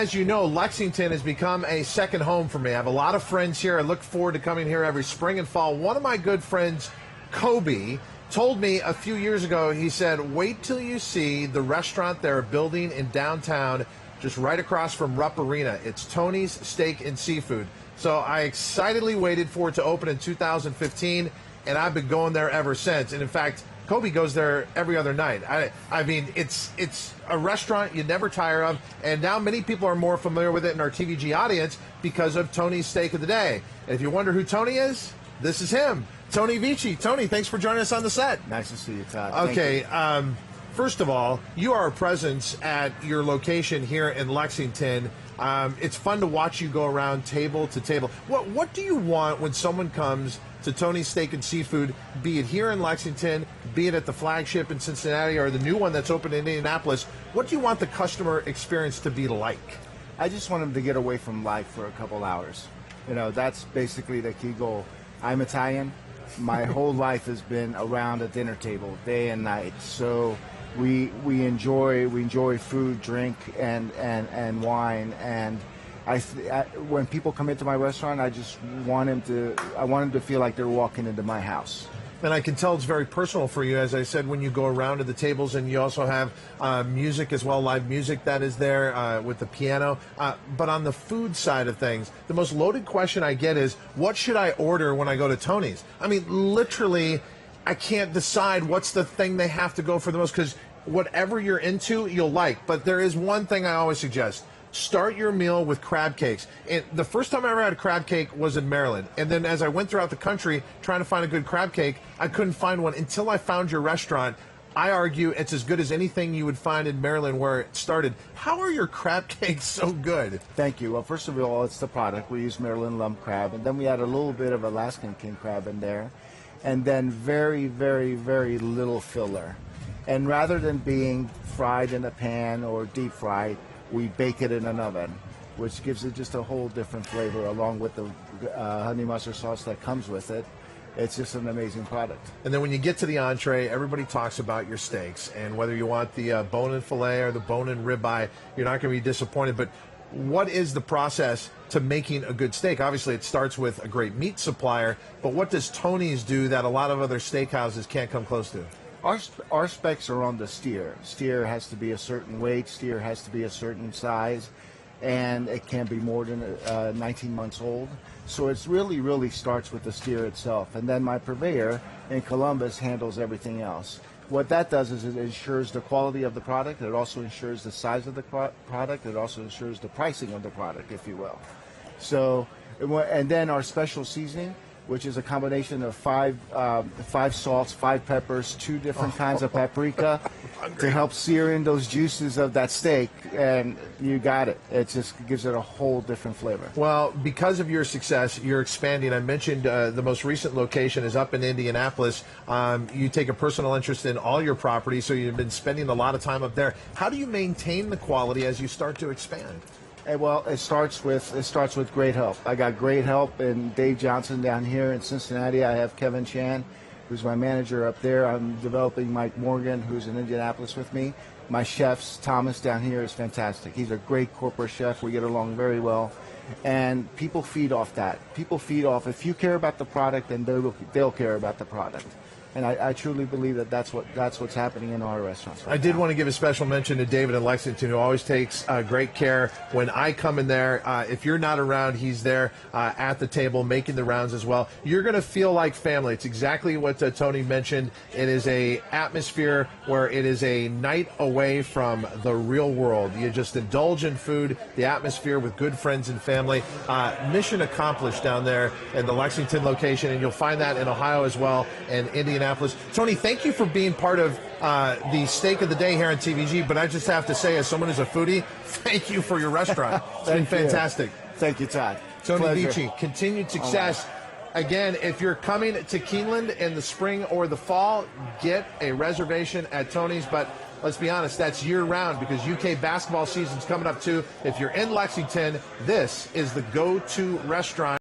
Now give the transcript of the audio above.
As you know, Lexington has become a second home for me. I have a lot of friends here. I look forward to coming here every spring and fall. One of my good friends, Kobe, told me a few years ago, he said, wait till you see the restaurant they're building in downtown, just right across from Rupp Arena. It's Tony's Steak and Seafood. So I excitedly waited for it to open in 2015, and I've been going there ever since. And in fact, Kobe goes there every other night. I mean, it's a restaurant you never tire of, and now many people are more familiar with it in our TVG audience because of Tony's Steak of the Day. And if you wonder who Tony is, this is him, Tony Ricci. Tony, thanks for joining us on the set. Nice to see you, Todd. Okay, first of all, you are a presence at your location here in Lexington. It's fun to watch you go around table to table. What do you want when someone comes to Tony's Steak and Seafood, be it here in Lexington, be it at the flagship in Cincinnati, or the new one that's open in Indianapolis? What do you want the customer experience to be like? I just want them to get away from life for a couple hours. You know, that's basically the key goal. I'm Italian. My whole life has been around a dinner table, day and night. So we enjoy food, drink, and wine. And when people come into my restaurant, I just want them to feel like they're walking into my house. And I can tell it's very personal for you, as I said, when you go around to the tables, and you also have music as well, live music that is there with the piano. But on the food side of things, the most loaded question I get is, what should I order when I go to Tony's? I mean, literally, I can't decide what's the thing they have to go for the most, because whatever you're into, you'll like. But there is one thing I always suggest. Start your meal with crab cakes. And the first time I ever had a crab cake was in Maryland. And then as I went throughout the country trying to find a good crab cake, I couldn't find one until I found your restaurant. I argue it's as good as anything you would find in Maryland where it started. How are your crab cakes so good? Thank you. Well, first of all, it's the product. We use Maryland lump crab, and then we add a little bit of Alaskan king crab in there, and then very, very, very little filler. And rather than being fried in a pan or deep fried, we bake it in an oven, which gives it just a whole different flavor, along with the honey mustard sauce that comes with it. It's just an amazing product. And then when you get to the entree, everybody talks about your steaks, and whether you want the bone-in filet or the bone-in ribeye, you're not going to be disappointed. But what is the process to making a good steak? Obviously, it starts with a great meat supplier, but what does Tony's do that a lot of other steakhouses can't come close to? Our specs are on the steer. Steer has to be a certain weight. Steer has to be a certain size, and it can't be more than 19 months old. So it's really starts with the steer itself. And then my purveyor in Columbus handles everything else. What that does is it ensures the quality of the product. It also ensures the size of the product. It also ensures the pricing of the product, if you will. So, and then our special seasoning, which is a combination of five salts, 5 peppers, 2 different kinds of paprika to help sear in those juices of that steak, and you got it. It just gives it a whole different flavor. Well, because of your success, you're expanding. I mentioned the most recent location is up in Indianapolis. You take a personal interest in all your properties, so you've been spending a lot of time up there. How do you maintain the quality as you start to expand? Well, it starts with great help. I got great help in Dave Johnson down here in Cincinnati. I have Kevin Chan, who's my manager up there. I'm developing Mike Morgan, who's in Indianapolis with me. My chefs, Thomas down here, is fantastic. He's a great corporate chef. We get along very well. And people feed off that. People feed off. If you care about the product, then they'll care about the product. And I truly believe that that's what's happening in our restaurants right I did now. want to give a special mention to David in Lexington, who always takes great care when I come in there. If you're not around, he's there at the table making the rounds as well. You're going to feel like family. It's exactly what Tony mentioned. It is a atmosphere where it is a night away from the real world. You just indulge in food, the atmosphere with good friends and family. Mission accomplished down there in the Lexington location, and you'll find that in Ohio as well, and Indianapolis. Tony, thank you for being part of the Steak of the Day here on TVG, but I just have to say, as someone who's a foodie, thank you for your restaurant. It's been fantastic. Thank you, Todd. Tony Ricci, continued success. Again, if you're coming to Keeneland in the spring or the fall, get a reservation at Tony's. But let's be honest, that's year-round because UK basketball season's coming up too. If you're in Lexington, this is the go-to restaurant.